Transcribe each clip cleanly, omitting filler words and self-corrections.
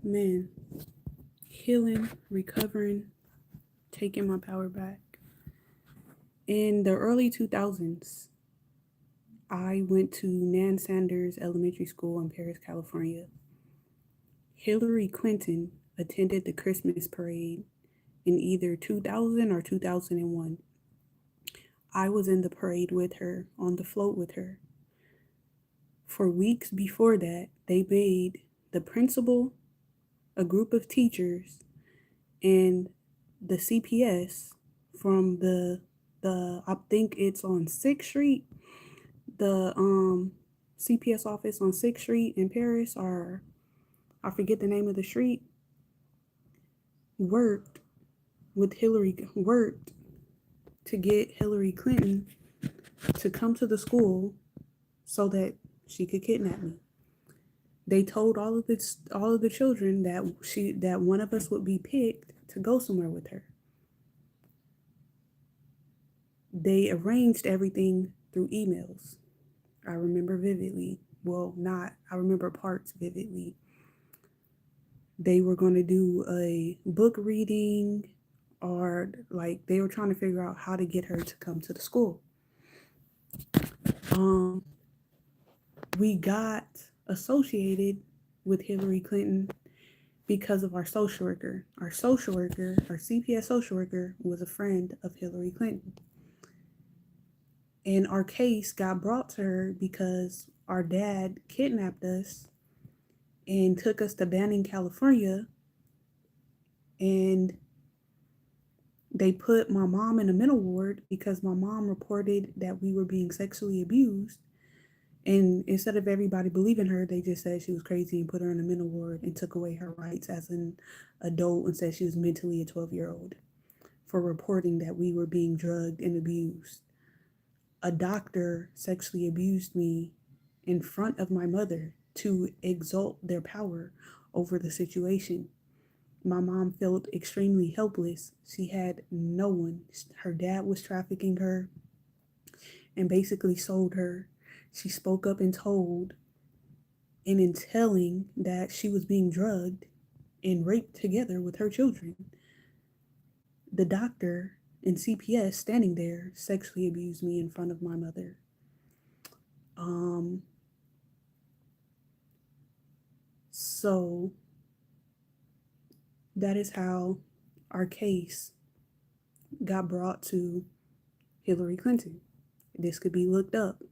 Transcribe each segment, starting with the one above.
Man, healing, recovering, taking my power back. In the early 2000s, I went to Nan Sanders Elementary School in Paris, California. Hillary Clinton attended the Christmas parade in either 2000 or 2001. I was in the parade with her, on the float with her. For weeks before that, they made the principal, a group of teachers, and the CPS from the I think it's on 6th Street, the CPS office on 6th Street in Paris, or I forget the name of the street, worked worked to get Hillary Clinton to come to the school so that she could kidnap me. They told all of the children that one of us would be picked to go somewhere with her. They arranged everything through emails. I remember vividly. Well, not, I remember parts vividly. They were going to do a book reading, or like they were trying to figure out how to get her to come to the school. Um, we got associated with Hillary Clinton because of our social worker. Our CPS social worker, was a friend of Hillary Clinton. And our case got brought to her because our dad kidnapped us and took us to Banning, California. And they put my mom in a mental ward because my mom reported that we were being sexually abused. And instead of everybody believing her, they just said she was crazy and put her in a mental ward and took away her rights as an adult and said she was mentally a 12-year-old for reporting that we were being drugged and abused. A doctor sexually abused me in front of my mother to exalt their power over the situation. My mom felt extremely helpless. She had no one. Her dad was trafficking her and basically sold her. She spoke up and told, and in telling that she was being drugged and raped together with her children, the doctor and CPS standing there sexually abused me in front of my mother. Um, so that is how our case got brought to Hillary Clinton. This could be looked up.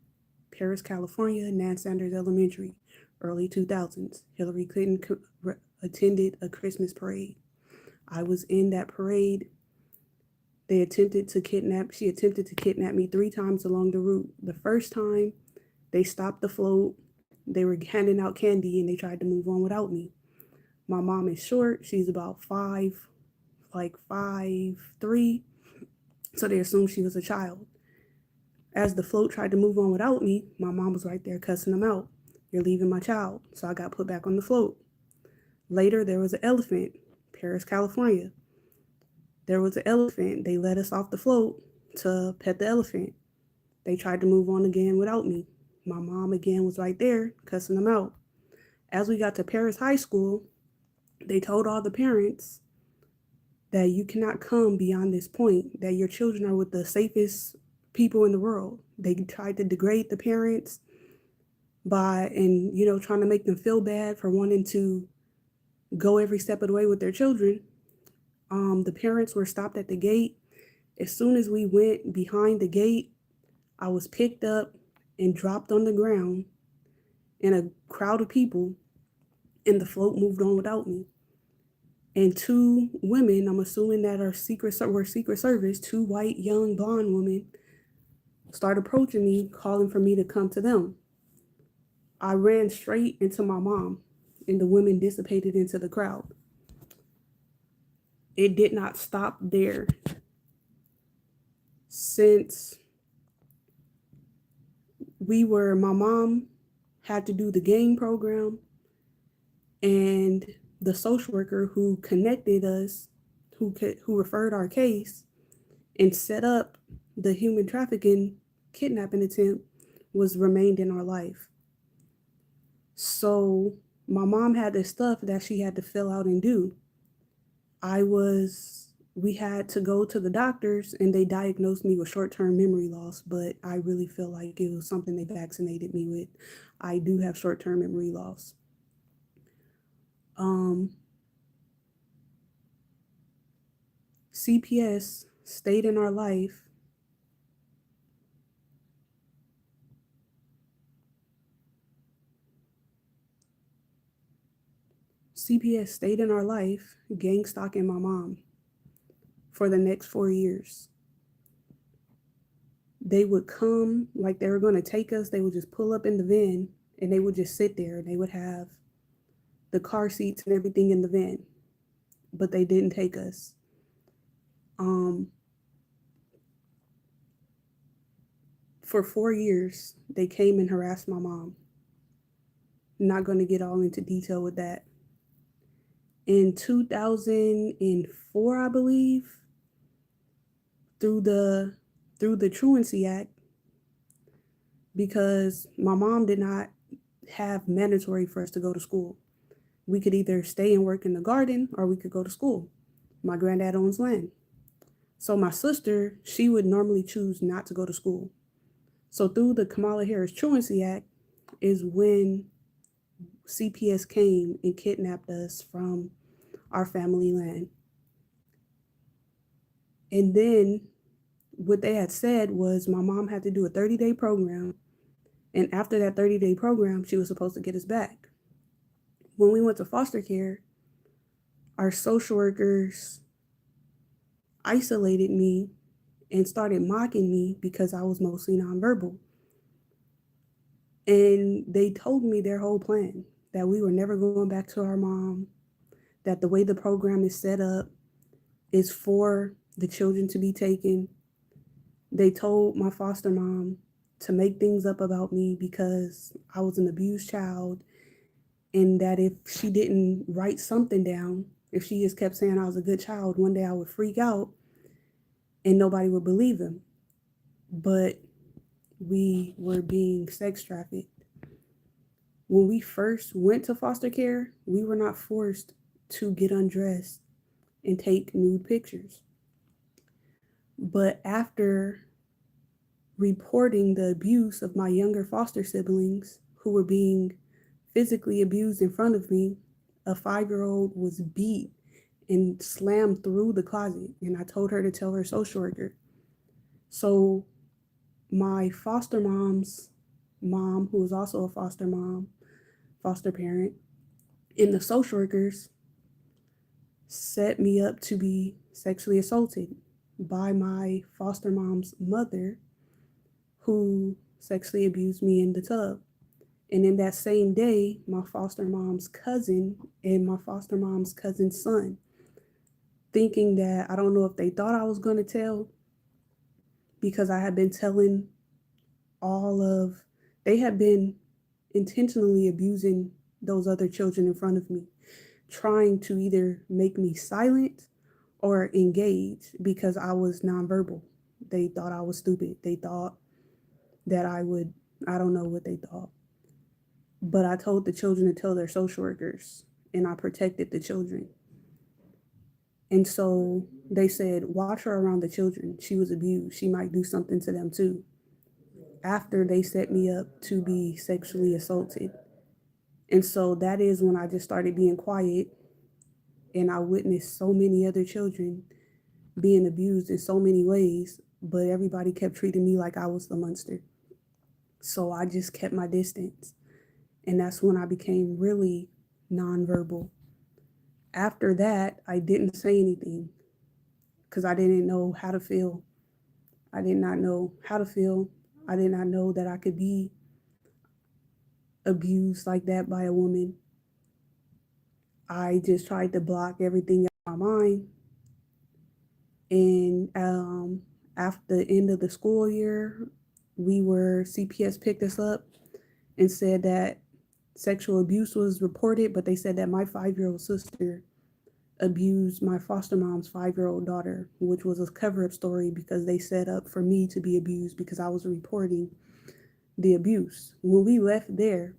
Paris, California, Nan Sanders Elementary, early 2000s. Hillary Clinton attended a Christmas parade. I was in that parade. She attempted to kidnap me 3 times along the route. The first time, they stopped the float. They were handing out candy and they tried to move on without me. My mom is short. She's about 5'3", so they assumed she was a child. As the float tried to move on without me, my mom was right there cussing them out. You're leaving my child. So I got put back on the float. Later, there was an elephant, Paris, California. There was an elephant. They let us off the float to pet the elephant. They tried to move on again without me. My mom again was right there cussing them out. As we got to Paris High School, they told all the parents that you cannot come beyond this point, that your children are with the safest people in the world. They tried to degrade the parents trying to make them feel bad for wanting to go every step of the way with their children. The parents were stopped at the gate. As soon as we went behind the gate, I was picked up and dropped on the ground in a crowd of people, and the float moved on without me. And 2 women, I'm assuming that were Secret Service, 2 white, young, blonde women, started approaching me, calling for me to come to them. I ran straight into my mom, and the women dissipated into the crowd. It did not stop there. Since my mom had to do the game program, and the social worker who connected us, who referred our case and set up the human trafficking kidnapping attempt, remained in our life. So My mom had this stuff that she had to fill out and do. We had to go to the doctors and they diagnosed me with short term memory loss, but I really feel like it was something they vaccinated me with. I do have short term memory loss. Um, CPS stayed in our life. CPS stayed in our life, gang stalking my mom for the next 4 years. They would come like they were going to take us. They would just pull up in the van and they would just sit there. They would have the car seats and everything in the van, but they didn't take us. Um, for 4 years, they came and harassed my mom. Not going to get all into detail with that. In 2004, I believe, through the Truancy Act, because my mom did not have mandatory for us to go to school. We could either stay and work in the garden or we could go to school. My granddad owns land. So my sister, she would normally choose not to go to school. So through the Kamala Harris Truancy Act is when CPS came and kidnapped us from our family land. And then what they had said was my mom had to do a 30-day program. And after that 30-day program, she was supposed to get us back. When we went to foster care, our social workers isolated me and started mocking me because I was mostly nonverbal. And they told me their whole plan, that we were never going back to our mom, that the way the program is set up is for the children to be taken. They told my foster mom to make things up about me because I was an abused child, and that if she didn't write something down, if she just kept saying I was a good child, one day I would freak out and nobody would believe them. But we were being sex trafficked. When we first went to foster care, we were not forced to get undressed and take nude pictures. But after reporting the abuse of my younger foster siblings who were being physically abused in front of me, a 5-year-old was beat and slammed through the closet. And I told her to tell her social worker. So my foster mom's mom, who was also a foster parent, and the social workers set me up to be sexually assaulted by my foster mom's mother, who sexually abused me in the tub. And in that same day, my foster mom's cousin and my foster mom's cousin's son, thinking that, I don't know if they thought I was going to tell, because I had been telling they had been intentionally abusing those other children in front of me, trying to either make me silent or engage because I was nonverbal. They thought I was stupid. They thought that I don't know what they thought. But I told the children to tell their social workers, and I protected the children. And so they said, watch her around the children. She was abused. She might do something to them too. After they set me up to be sexually assaulted. And so that is when I just started being quiet, and I witnessed so many other children being abused in so many ways, but everybody kept treating me like I was the monster. So I just kept my distance. And that's when I became really nonverbal. After that, I didn't say anything because I didn't know how to feel. I did not know how to feel. I did not know that I could be abused like that by a woman. I just tried to block everything out of my mind. And after the end of the school year, CPS picked us up and said that sexual abuse was reported, but they said that my 5-year-old sister abused my foster mom's 5-year-old daughter, which was a cover-up story because they set up for me to be abused because I was reporting the abuse. When we left there,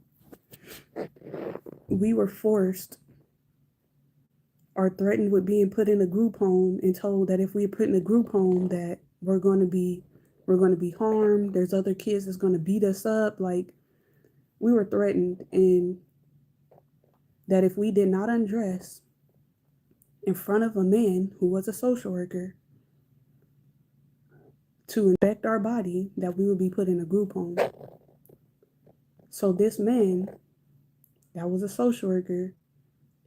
we were forced or threatened with being put in a group home and told that if we are put in a group home that we're going to be harmed. There's other kids that's going to beat us up. Like, we were threatened, and that if we did not undress in front of a man who was a social worker to inspect our body, that we would be put in a group home. So this man that was a social worker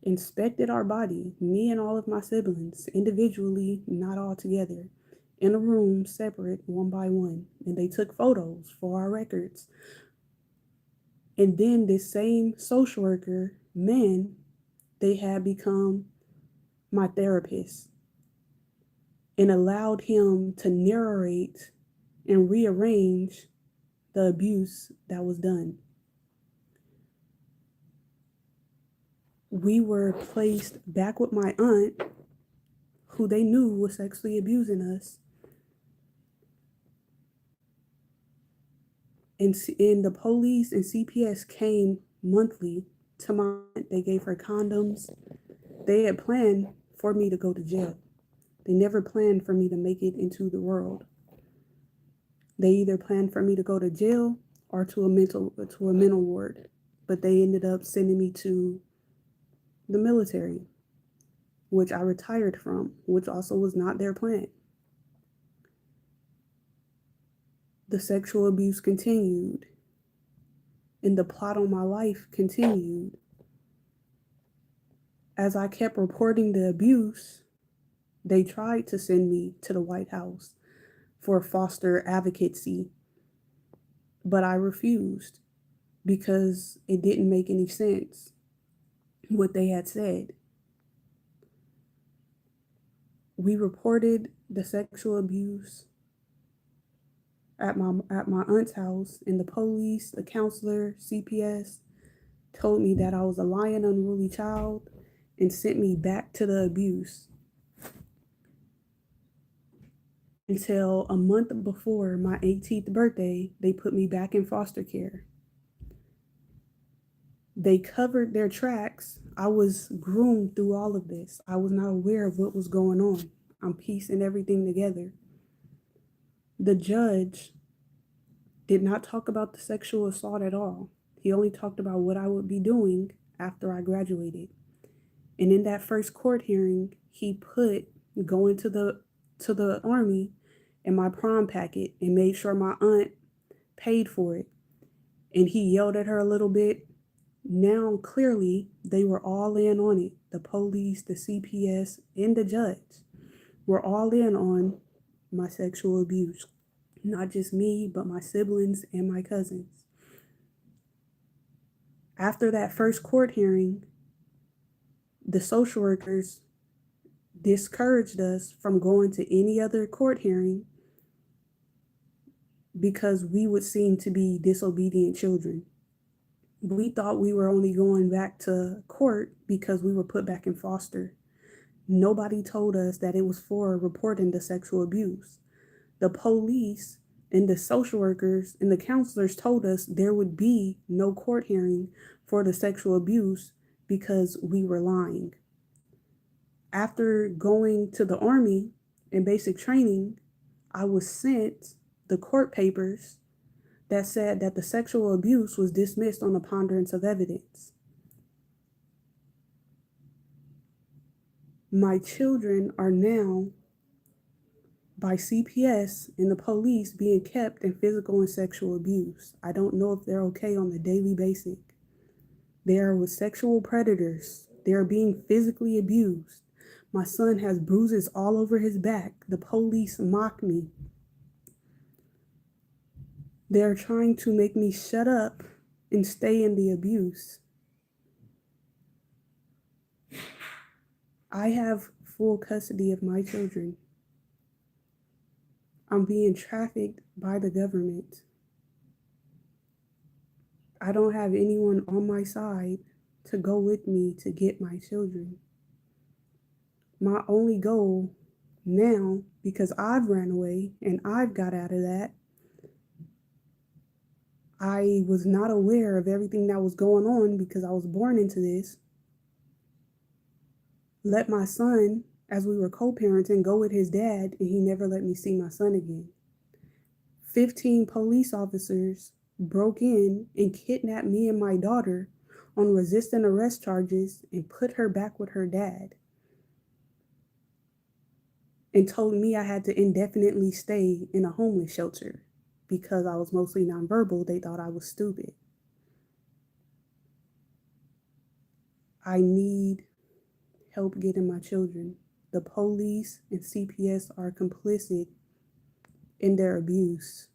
inspected our body, me and all of my siblings, individually, not all together, in a room separate, one by one. And they took photos for our records. And then this same social worker, man, they had become my therapist and allowed him to narrate and rearrange the abuse that was done. We were placed back with my aunt, who they knew was sexually abusing us. And the police and CPS came monthly to my aunt. They gave her condoms. They had planned for me to go to jail. They never planned for me to make it into the world. They either planned for me to go to jail or to a mental ward, but they ended up sending me to the military, which I retired from, which also was not their plan. The sexual abuse continued, and the plot on my life continued. As I kept reporting the abuse, they tried to send me to the White House for foster advocacy, but I refused because it didn't make any sense what they had said. We reported the sexual abuse at my aunt's house, and the police, the counselor, CPS told me that I was a lying, unruly child and sent me back to the abuse. Until a month before my 18th birthday, they put me back in foster care. They covered their tracks. I was groomed through all of this. I was not aware of what was going on. I'm piecing everything together. The judge did not talk about the sexual assault at all. He only talked about what I would be doing after I graduated. And in that first court hearing, he put going to the Army in my prom packet and made sure my aunt paid for it. And he yelled at her a little bit. Now, clearly, they were all in on it. The police, the CPS, and the judge were all in on my sexual abuse. Not just me, but my siblings and my cousins. After that first court hearing, the social workers discouraged us from going to any other court hearing because we would seem to be disobedient children. We thought we were only going back to court because we were put back in foster. Nobody told us that it was for reporting the sexual abuse. The police and the social workers and the counselors told us there would be no court hearing for the sexual abuse because we were lying. After going to the Army in basic training, I was sent the court papers that said that the sexual abuse was dismissed on the ponderance of evidence. My children are now, by CPS and the police, being kept in physical and sexual abuse. I don't know if they're okay on the daily basis. They are with sexual predators. They are being physically abused. My son has bruises all over his back. The police mock me. They're trying to make me shut up and stay in the abuse. I have full custody of my children. I'm being trafficked by the government. I don't have anyone on my side to go with me to get my children. My only goal now, because I've ran away and I've got out of that, I was not aware of everything that was going on because I was born into this. Let my son, as we were co-parenting, go with his dad, and he never let me see my son again. 15 police officers broke in and kidnapped me and my daughter on resisting arrest charges and put her back with her dad and told me I had to indefinitely stay in a homeless shelter because I was mostly nonverbal. They thought I was stupid. I need help getting my children. The police and CPS are complicit in their abuse.